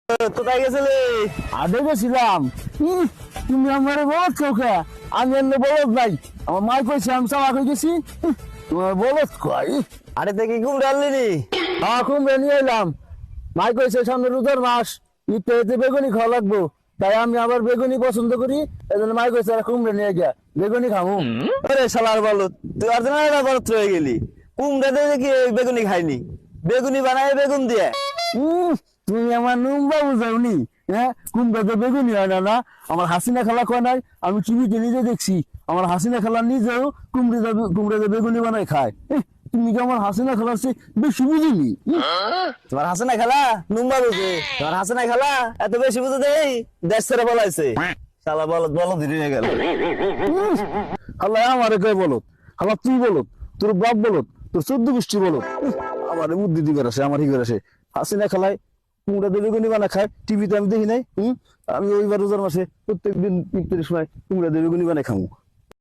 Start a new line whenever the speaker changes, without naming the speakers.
কোথায় গেছিলে?
আগে গেছিলাম। তুমি আমার বলত কাউকে, আমি এমনি বলত নাই। আমার মাই কইছে আমি চাওয়া হয়ে গেছি। তোমার বলত কয়
আরে থেকে কুমড়া আনলি নি?
কুমড়ে নিয়ে এলাম। মাই কইছে সামনে রোজার মাস, ঈদটা এতে বেগুনি খাওয়া লাগবো। তাই আমি আবার বেগুনি পছন্দ করি, এই জন্য মাই কইছে কুমড়ে নিয়ে গিয়া বেগুনি খামু।
আরে শালার বলত, তুই আর না বলত রয়ে গেলি। কুমড়া দিয়ে কি বেগুনি খাইনি? বেগুনি বানায় বেগুন দিয়ে।
তুমি আমার নুম্বা বুঝাওনি। হ্যাঁ, কুমড়া তো বেগুনি হয় না। না, আমার হাসিনা খালা কয় নাই, আমি টিভিতে নিজে দেখছি। আমার হাসিনা খালা নিজেও কুমড়া বেগুনি বানায় খায়। তুমি কি আমার হাসিনা খালার চেয়ে বেশি বুঝিনি?
তোমার হাসিনা খালা নুম্বা বুঝে, তোমার হাসিনা খালা এত বেশি বুঝে দেই দেশ ছেড়ে বলাইছে। শালা বলত বলত হয়ে গেল।
খালা আমারে কয় বলত, খালা তুই বলত, তোর বাপ বলত, তোর 14 গোষ্ঠী বলত। আমার বুদ্ধি দিবার আছে, আমার হিগর আছে। হাসিনা খালায় কুমড়া দিয়ে বেগুনি বানা খায়, টিভিতে আমি দেখি নাই। আমি ওইবার রোজার মাসে প্রত্যেকদিন ইফতারের সময় কুমড়া দিয়ে বেগুনি বানাই খামু।